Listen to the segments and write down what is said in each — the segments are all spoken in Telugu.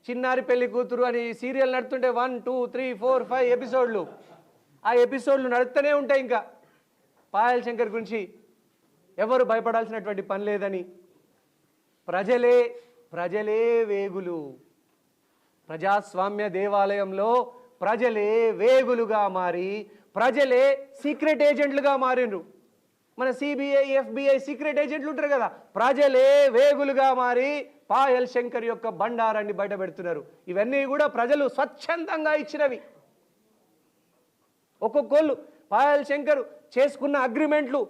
చిన్నారి పెళ్లి కూతురు అని సీరియల్ నడుతుంటే 1 2 3 4 5 ఎపిసోడ్లు, ఆ ఎపిసోడ్లు నడుస్తూనే ఉంటాయి. ఇంకా పాయల్ శంకర్ గురించి ఎవరు భయపడాల్సినటువంటి పని లేదని, ప్రజలే వేగులు, ప్రజాస్వామ్య దేవాలయంలో ప్రజలే వేగులుగా మారి ప్రజలే సీక్రెట్ ఏజెంట్లుగా మారిండ్రు. మన సిబిఐ FBI సీక్రెట్ ఏజెంట్లు ఉంటారు కదా, ప్రజలే వేగులుగా మారి పాయల్ శంకర్ యొక్క బండారాన్ని బయట పెడుతున్నారు. ఇవన్నీ కూడా ప్రజలు స్వచ్ఛందంగా ఇచ్చినవి. ఒక్కొక్కళ్ళు పాయల్ శంకర్ చేసుకున్న అగ్రిమెంట్లు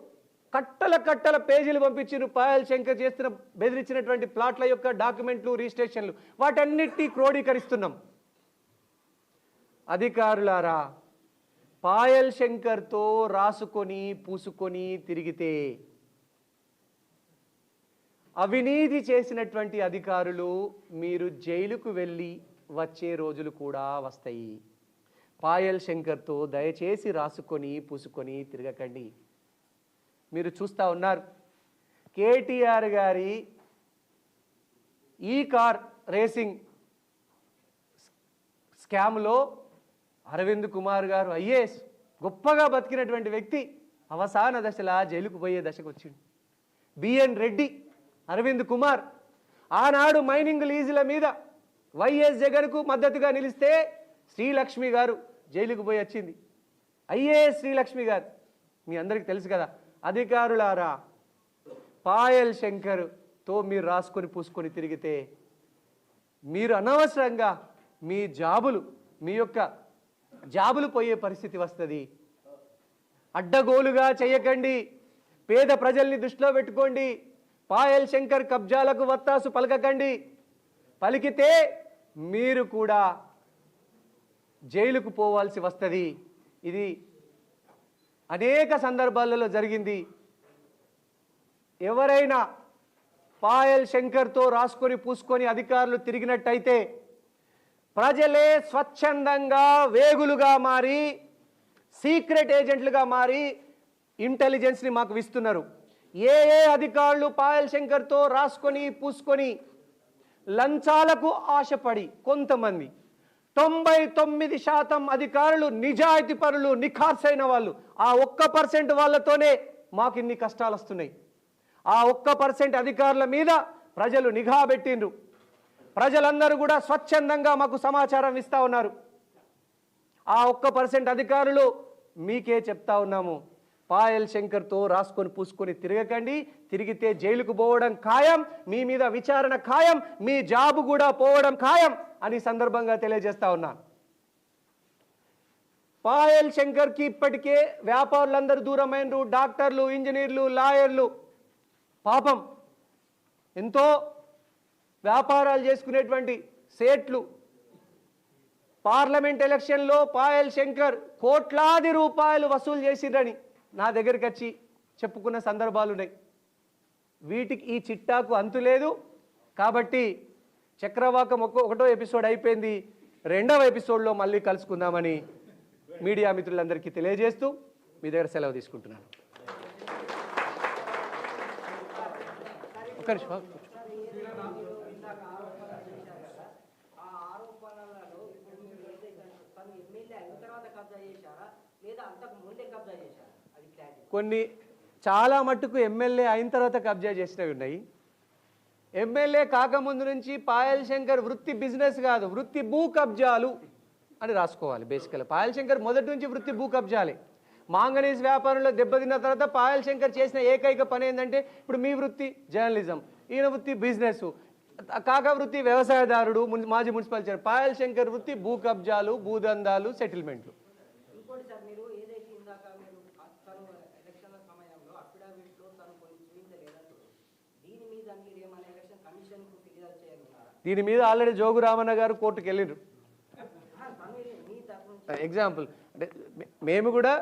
కట్టల పేజీలు పంపించారు. పాయల్ శంకర్ చేస్తున్న బెదిరించినటువంటి ప్లాట్ల యొక్క డాక్యుమెంట్లు, రిజిస్ట్రేషన్లు, వాటన్నిటినీ క్రోడీకరిస్తున్నాం. అధికారులారా, పాయల్ శంకర్తో రాసుకొని పూసుకొని తిరిగితే అవినీతి చేసినటువంటి అధికారులు మీరు జైలుకు వెళ్ళి వచ్చే రోజులు కూడా వస్తాయి. పాయల్ శంకర్తో దయచేసి రాసుకొని పూసుకొని తిరగకండి. మీరు చూస్తూ ఉన్నారు, కేటీఆర్ గారి ఈ కార్ రేసింగ్ స్కామ్లో అరవింద్ కుమార్ గారు IAS గొప్పగా బతికినటువంటి వ్యక్తి అవసాన దశలా జైలుకు పోయే దశకు వచ్చింది. BN రెడ్డి, అరవింద్ కుమార్ ఆనాడు మైనింగ్ లీజుల మీద వైఎస్ జగన్కు మద్దతుగా నిలిస్తే శ్రీలక్ష్మి గారు జైలుకు పోయి వచ్చింది. IAS శ్రీలక్ష్మి గారు మీ అందరికీ తెలుసు కదా. అధికారులారా, పాయల్ శంకర్తో మీరు రాసుకొని పూసుకొని తిరిగితే మీరు అనవసరంగా మీ యొక్క జాబులు పోయే పరిస్థితి వస్తుంది. అడ్డగోలుగా చేయకండి. పేద ప్రజల్ని దృష్టిలో పెట్టుకోండి. పాయల్ శంకర్ కబ్జాలకు వత్తాసు పలకకండి. పలికితే మీరు కూడా జైలుకు పోవాల్సి వస్తుంది. ఇది అనేక సందర్భాలలో జరిగింది. ఎవరైనా పాయల్ శంకర్తో రాసుకొని పూసుకొని అధికారులు తిరిగినట్టయితే ప్రజలే స్వచ్ఛందంగా వేగులుగా మారి సీక్రెట్ ఏజెంట్లుగా మారి ఇంటెలిజెన్స్ని మాకు ఇస్తున్నారు. ఏ అధికారులు పాయల్ శంకర్తో రాసుకొని పూసుకొని లంచాలకు ఆశపడి కొంతమంది, 99% అధికారులు నిజాయితీ పరులు, నిఖార్సైన వాళ్ళు, ఆ 1% వాళ్ళతోనే మాకు ఇన్ని కష్టాలు వస్తున్నాయి. ఆ 1% అధికారుల మీద ప్రజలు నిఘా పెట్టిండ్రు. ప్రజలందరూ కూడా స్వచ్ఛందంగా మాకు సమాచారం ఇస్తా ఉన్నారు. ఆ 1% అధికారులు మీకే చెప్తా ఉన్నాము, పాయల్ శంకర్తో రాసుకొని పూసుకొని తిరగకండి. తిరిగితే జైలుకు పోవడం ఖాయం, మీ మీద విచారణ ఖాయం, మీ జాబు కూడా పోవడం ఖాయం అని సందర్భంగా తెలియజేస్తా ఉన్నా. పాయల్ శంకర్కి ఇప్పటికే వ్యాపారులందరూ దూరమైనరు. డాక్టర్లు, ఇంజనీర్లు, లాయర్లు పాపం ఎంతో వ్యాపారాలు చేసుకునేటువంటి సేట్లు పార్లమెంట్ ఎలక్షన్లో పాయల్ శంకర్ కోట్లాది రూపాయలు వసూలు చేసిండ్రని నా దగ్గరికి వచ్చి చెప్పుకున్న సందర్భాలు ఉన్నాయి. వీటికి ఈ చిట్టాకు అంతు లేదు. కాబట్టి చక్రవాకం ఒకటో ఎపిసోడ్ అయిపోయింది. 2వ ఎపిసోడ్లో మళ్ళీ కలుసుకుందామని మీడియా మిత్రులందరికీ తెలియజేస్తూ మీ దగ్గర సెలవు తీసుకుంటున్నాను. ఒక్క నిమిషం. కొన్ని చాలా మట్టుకు ఎమ్మెల్యే అయిన తర్వాత కబ్జా చేసినవి ఉన్నాయి. ఎమ్మెల్యే కాకముందు నుంచి పాయల్ శంకర్ వృత్తి బిజినెస్ కాదు, వృత్తి భూ కబ్జాలు అని రాసుకోవాలి. బేసికల్గా పాయల్ శంకర్ మొదటి నుంచి వృత్తి భూ కబ్జాలే. మాంగనీస్ వ్యాపారంలో దెబ్బతిన్న తర్వాత పాయల్ శంకర్ చేసిన ఏకైక పని ఏంటంటే, ఇప్పుడు మీ వృత్తి జర్నలిజం, ఈయన వృత్తి బిజినెస్, కాక వృత్తి వ్యవసాయదారుడు, మాజీ మున్సిపల్ చైర్మన్. పాయల్ శంకర్ వృత్తి భూ కబ్జాలు, భూదందాలు, సెటిల్మెంట్లు. దీని మీద ఆల్రెడీ జోగు రామన్న గారు కోర్టుకు వెళ్ళిండ్రు. ఎగ్జాంపుల్ అంటే మేము కూడా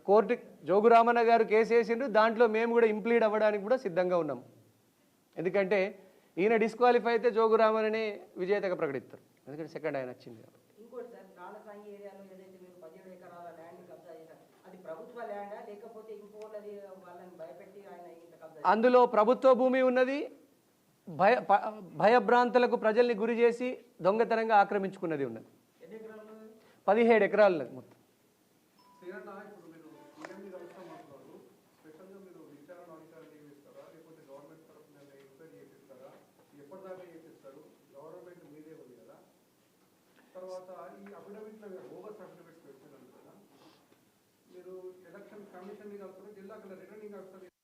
కోర్టు, జోగు రామన్న గారు కేసు వేసిండ్రు, దాంట్లో మేము కూడా ఇంప్లీడ్ అవ్వడానికి కూడా సిద్ధంగా ఉన్నాం. ఎందుకంటే ఈయన డిస్క్వాలిఫై అయితే జోగు రామన్ననే విజేతగా ప్రకటిస్తారు. ఎందుకంటే సెకండ్ ఆయన వచ్చింది. అందులో ప్రభుత్వ భూమి ఉన్నది, భయభ్రాంతులకు ప్రజల్ని గురి చేసి దొంగతనంగా ఆక్రమించుకున్నది ఉన్నది. 17 ఎకరాలు మొత్తం. తర్వాత ఈ అఫిడవిట్లో ఓవర్స్ అఫిడవిట్స్ పెట్టారు కదా, మీరు ఎలక్షన్ కమిషన్ ని కలుపుతారు, జిల్లా రిటర్నింగ్ ఆఫీసర్